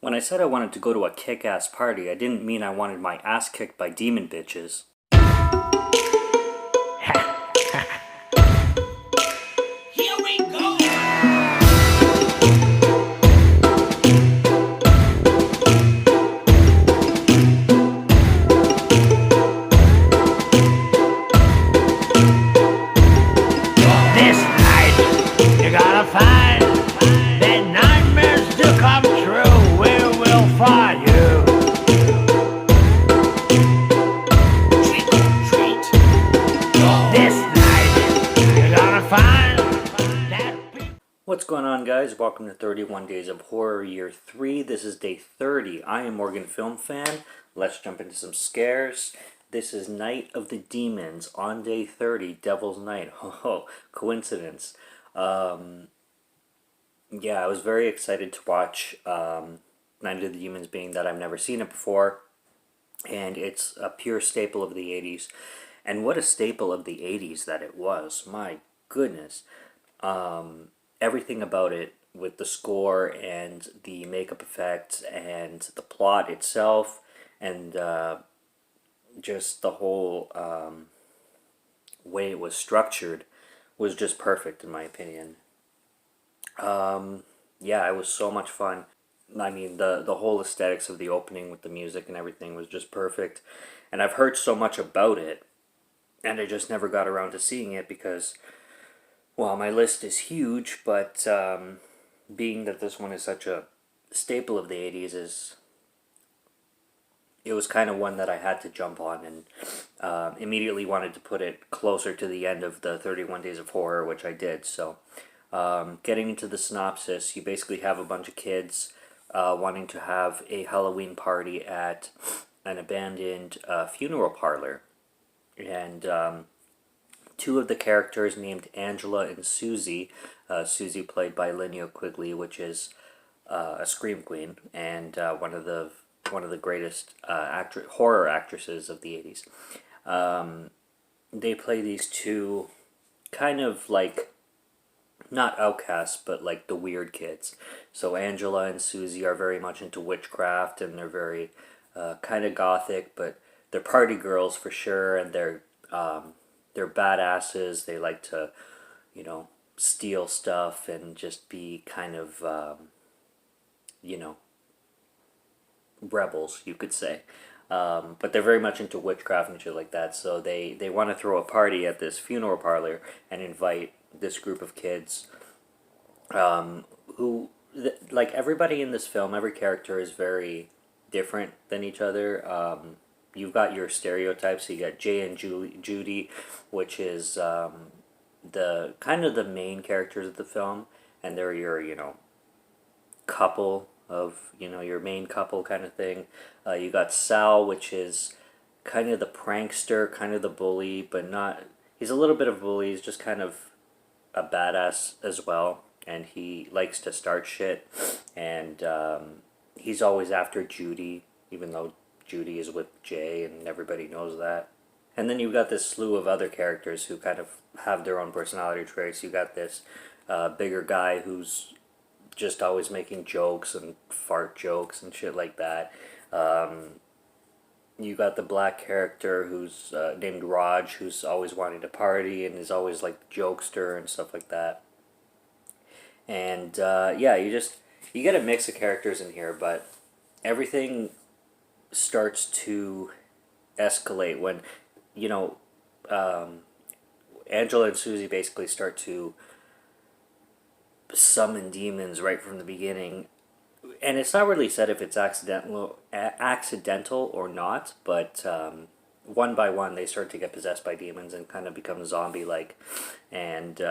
When I said I wanted to go to a kick-ass party, I didn't mean I wanted my ass kicked by demon bitches. Here we go! This night, you gotta find that nightmares do come true. We will find you. Trick or treat. This night, you gotta find that. What's going on, guys? Welcome to 31 Days of Horror Year 3. This is day 30. I am Morgan Film Fan. Let's jump into some scares. This is Night of the Demons on day 30, Devil's Night. Oh, coincidence. Yeah, I was very excited to watch Night of the Demons, being that I've never seen it before. And it's a pure staple of the 80s. And what a staple of the 80s that it was. My goodness. Everything about it, with the score and the makeup effects and the plot itself and just the whole way it was structured was just perfect in my opinion. Yeah, it was so much fun. I mean, the whole aesthetics of the opening with the music and everything was just perfect. And I've heard so much about it, and I just never got around to seeing it because, well, my list is huge, but being that this one is such a staple of the 80s, it was kind of one that I had to jump on, and immediately wanted to put it closer to the end of the 31 Days of Horror, which I did. So getting into the synopsis, you basically have a bunch of kids wanting to have a Halloween party at an abandoned funeral parlor. And two of the characters, named Angela and Susie, Susie played by Linnea Quigley, which is a scream queen and one of the greatest horror actresses of the 80s. They play these two kind of like, not outcasts, but like the weird kids. So Angela and Susie are very much into witchcraft, and they're very kind of gothic, but they're party girls for sure, and they're badasses. They like to, steal stuff and just be kind of, rebels, you could say. But they're very much into witchcraft and shit like that. So they want to throw a party at this funeral parlor and invite this group of kids who, like everybody in this film, every character is very different than each other. You've got your stereotypes. So you got Jay and Judy, which is the kind of the main characters of the film, and they're your couple of your main couple kind of thing. You got Sal, which is kind of the prankster, kind of the bully, but not. He's a little bit of a bully. He's just kind of a badass as well, and he likes to start shit, and he's always after Judy, even though Judy is with Jay, and everybody knows that. And then you've got this slew of other characters who kind of have their own personality traits. You got this bigger guy who's just always making jokes and fart jokes and shit like that. You got the black character who's named Raj, who's always wanting to party and is always like the jokester and stuff like that. And yeah, you get a mix of characters in here, but everything starts to escalate when Angela and Susie basically start to summon demons right from the beginning. And it's not really said if it's accidental or not, but one by one they start to get possessed by demons and kind of become zombie-like, and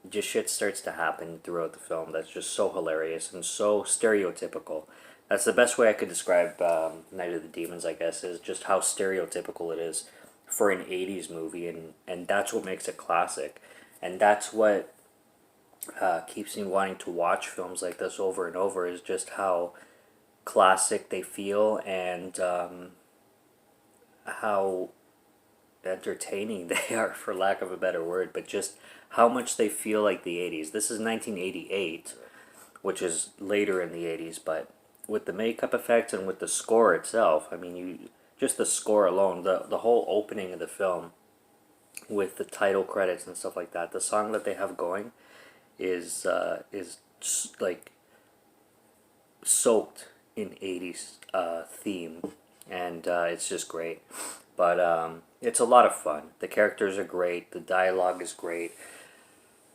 just shit starts to happen throughout the film that's just so hilarious and so stereotypical. That's the best way I could describe Night of the Demons, I guess, is just how stereotypical it is for an 80s movie, and that's what makes it classic. And that's what keeps me wanting to watch films like this over and over, is just how classic they feel, and how entertaining they are, for lack of a better word, but just how much they feel like the 80s. This is 1988, which is later in the 80s, but with the makeup effects and with the score itself. I mean, you just the score alone, the whole opening of the film with the title credits and stuff like that. The song that they have going is like soaked in 80s theme, and it's just great. But it's a lot of fun. The characters are great. The dialogue is great.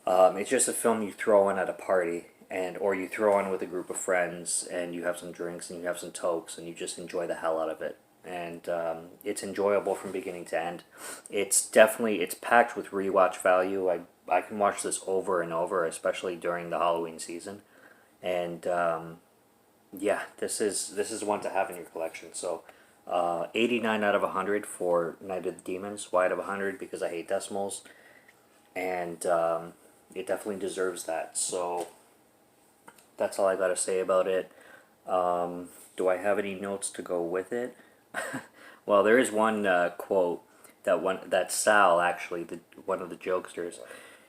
It's just a film you throw in at a party, or you throw on with a group of friends, and you have some drinks and you have some tokes, and you just enjoy the hell out of it. And it's enjoyable from beginning to end. It's packed with rewatch value. I can watch this over and over, especially during the Halloween season. And yeah, this is one to have in your collection. So 89 out of 100 for Night of the Demons. Why out of 100? Because I hate decimals. And it definitely deserves that. So that's all I got to say about it. Do I have any notes to go with it? Well, there is one quote that Sal, actually, one of the jokesters,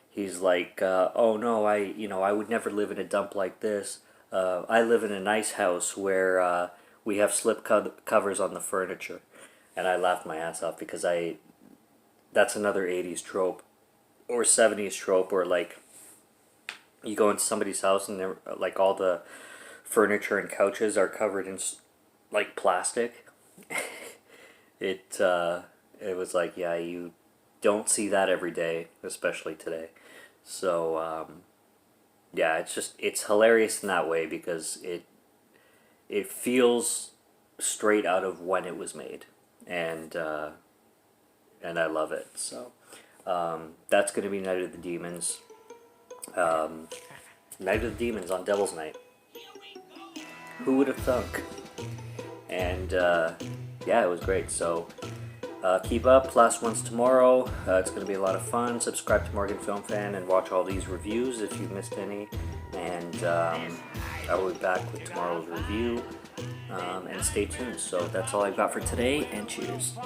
he's like, "Oh no, I would never live in a dump like this. I live in a nice house where we have slip covers on the furniture," and I laughed my ass off because that's another 80s trope or 70s trope where like you go into somebody's house and they're like all the furniture and couches are covered in like plastic. It was like, yeah, you don't see that every day, especially today. So yeah, it's hilarious in that way because it feels straight out of when it was made, and I love it. So that's gonna be Night of the Demons. Night of the Demons on Devil's Night. Who would have thunk? And yeah, it was great. So keep up. Last one's tomorrow. It's going to be a lot of fun. Subscribe to Morgan Film Fan and watch all these reviews if you've missed any. And I will be back with tomorrow's review. And stay tuned. So that's all I've got for today. And cheers.